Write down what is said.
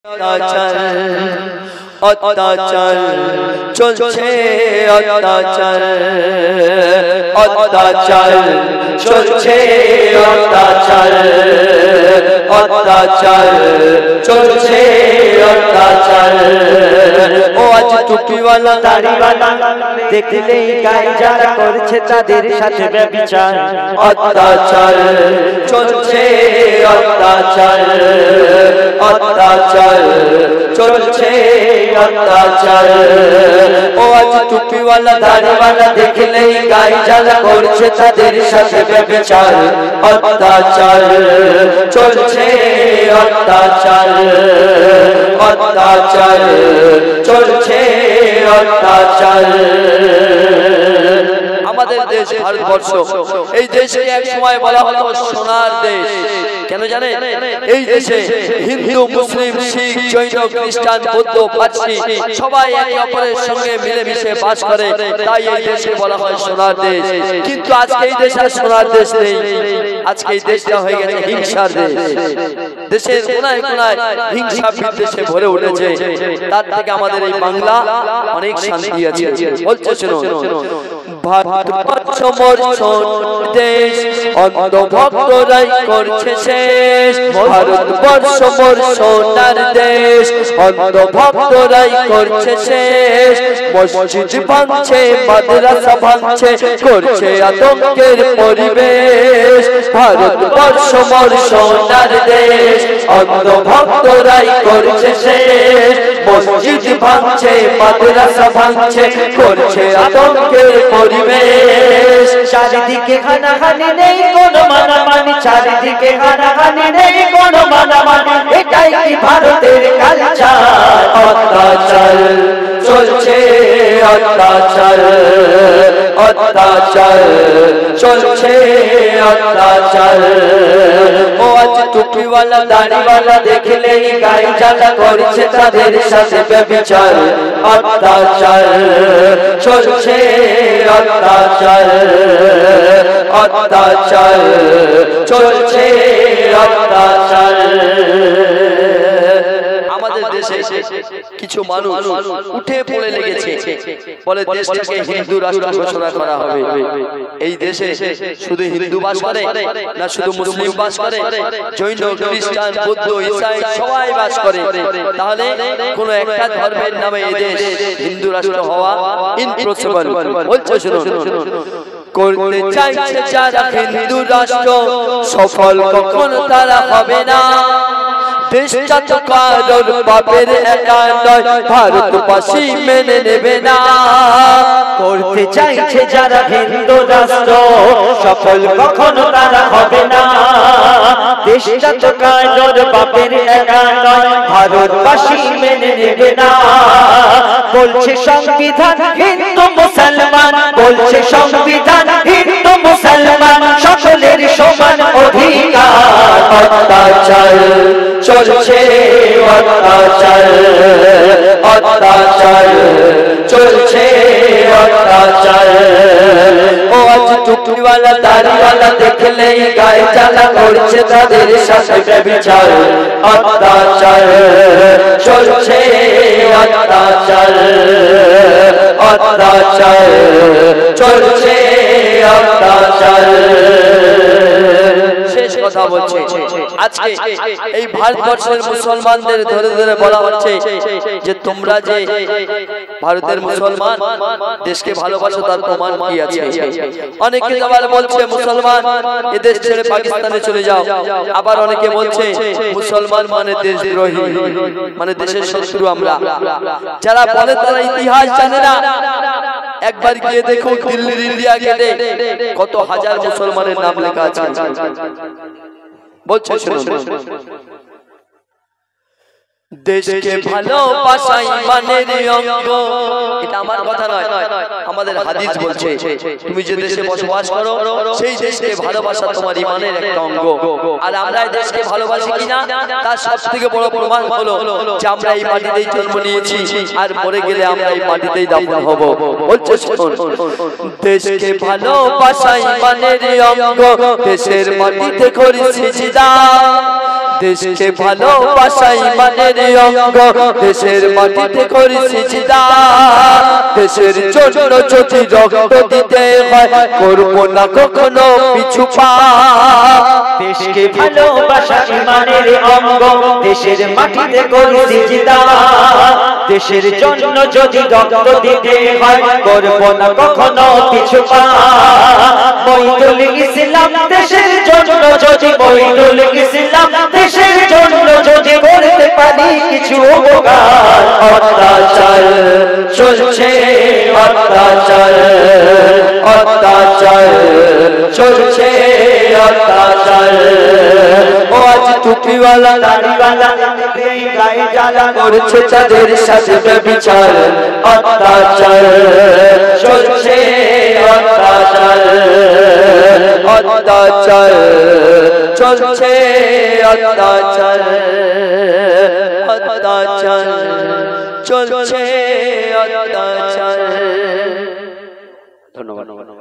অত্যাচার চলছে, অত্যাচার অত্যাচার চলছে, অত্যাচার অত্যাচার চলছে, অত্যাচার। ও আজ টুপিওয়ালা দাড়িওয়ালা দেখলেই গায়ে যারা করছে তাদের সাথে ব্যভিচার। অত্যাচার চলছে, অত্যাচার অত্যাচার চলছে, অত্যাচার। ও আজ টুপিওয়ালা দাড়িওয়ালা দেখলেই গায়ে যারা করছে তাদের সাথে ব্যভিচার। অত্যাচার চলছে, অত্যাচার অত্যাচার চলছে, অত্যাচার। আমাদের দেশ ভারতবর্ষ, এই দেশে এক সময় বলা হতো সোনার দেশ। কেন জানেন? এই দেশে হিন্দু, মুসলিম, শিখ, জৈন, খ্রিস্টান, বৌদ্ধ, পার্সি সবাই একে অপরের সঙ্গে মিলেমিশে বাস করে, তাই এই দেশে বলা হয় সোনার দেশ। কিন্তু আজকে এই দেশ আর সোনার দেশ নেই। আজকে এই দেশটা হয়ে গেছে হিংসার দেশ। দেশের কোনায় কোনায় হিংসা বিদ্বেষে ভরে উঠেছে। তার থেকে আমাদের এই বাংলা অনেক শান্তি আছে। বলছে শুনো, ভারতবর্ষ মোর দেশ, অন্ধভক্তরাই করছে শেষ। ভারতবর্ষ মোর সোনার দেশ, অন্ধভক্তরাই করছে শেষ। মসজিদ ভাঙছে, মাদ্রাসা ভাঙছে, করছে আতঙ্কের পরিবেশ। ভারতবর্ষ মোর সোনার দেশ, অন্ধভক্তরাই করছে শেষ। মসজিদ ভাঙছে, মাদ্রাসা ভাঙছে, করছে আতঙ্কের পরিবেশ। চারিদিকে হানাহানি নেই কোনো মানামানি, চারিদিকে হানাহানি নেই কোনো মানামানি, এটাই কি ভারতের কালচার? অত্যাচার চলছে, অত্যাচার অত্যাচার চলছে, অত্যাচার। ও আজ টুপিওয়ালা দাড়িওয়ালা দেখলেই গায়ে জ্বালা করছে তাদের সাথে ব্যভিচার। অত্যাচার চলছে, অত্যাচার অত্যাচার চলছে, অত্যাচার। আমাদের দেশে কিছু মানুষ উঠে পড়ে লেগেছে, বলে দেশটাকে হিন্দু রাষ্ট্র ঘোষণা করা হবে। এই দেশে শুধু হিন্দু বাস করে না, শুধু মুসলিম বাস করে, জৈন, খ্রিস্টান, বৌদ্ধ, ঈসাই সবাই বাস করে। তাহলে কোন একটা ধর্মের নামে এই দেশ হিন্দু রাষ্ট্র হওয়া ইম্পসিবল। বলছে শুনুন, করতে চাইছে যারা হিন্দু রাষ্ট্র, সফল কখনো তারা হবে না। দেশটা তো কারোর বাপের একা নয়, ভারতবাসী মেনে নেবে না। করতে চাইছে যারা হিন্দু রাষ্ট্র, সফল কখনো তারা হবে না। দেশটা তো কারোর বাপের একা নয়, ভারতবাসী মেনে নেবে না। বলছে সংবিধান হিন্দু মুসলমান, বলছে সংবিধান হিন্দু মুসলমান, সকলের সমান অধিকার। অত্যাচার চলছে, অত্যাচার অত্যাচার চলছে, অত্যাচার। ও আজ টুপিওয়ালা দাড়িওয়ালা দেখলেই গায়ে জ্বালা করছে তাদের সাথে ব্যভিচার। অত্যাচার চলছে, অত্যাচার অত্যাচার চলছে, অত্যাচার। শেষ কথা বলছে, আজকে এই ভারতবর্ষের মুসলমানদের ধরে ধরে বলা হচ্ছে যে তোমরা যে ভারতের মুসলমান, দেশকে ভালোবাসো, তার প্রমাণ কি আছে? অনেকে আবার বলছে মুসলমান এ দেশ ছেড়ে পাকিস্তানে চলে যাও। আবার অনেকে বলছে মুসলমান মানে দেশদ্রোহী, মানে দেশের শত্রু আমরা। যারা বলে তারা ইতিহাস জানে না। একবার গিয়ে দেখো দিল্লির ইন্ডিয়া গেটে কত হাজার মুসলমানের নাম লেখা আছে। বলছে শুনুন, দেশকে ভালোবাসা ইমানের অঙ্গ। এটা আমার কথা নয়, আমাদের হাদিস বলছে তুমি যে দেশে বসবাস করো সেই দেশকে ভালোবাসা তোমার ইমানের একটা অঙ্গ। আর আমরা এই দেশকে ভালোবাসি কিনা তার সবথেকে বড় প্রমাণ হলো যে আমরা এই মাটিতেই জন্ম নিয়েছি, আর মরে গেলে আমরা এই মাটিতেই দাফন হব। বলছে শুনুন, দেশকে ভালোবাসা ইমানের অঙ্গ, দেশের মাটিতে করি সিজদা। দেশকে ভালোবাসা ইমানের মানে অঙ্গ দেশের মাটিতে করি সিজদা দেশের জন্য যদি রক্ত দিতে হয় করব না কখনো পিছু পা দেশকে ভালোবাসা ইমানের অঙ্গ দেশের মাটিতে করি সিজদা দেশের জন্য যদি রক্ত দিতে হয় করব না কখনো পিছু পা মঈদুল ইসলাম দেশের জন্য যদি মঈদুল ইসলাম দেশের জন্য যদি করতে পারি কিছু উপকার অত্যাচার চলছে অত্যাচার অত্যাচার চলছে অত্যাচার ও আজ টুপিওয়ালা দাড়িওয়ালা গায়ে জ্বালা করছে তাদের সাথে ব্যভিচার অত্যাচার চলছে অত্যাচার অত্যাচার চলছে অত্যাচার অত্যাচার চলছে অত্যাচার। ধন্যবাদ।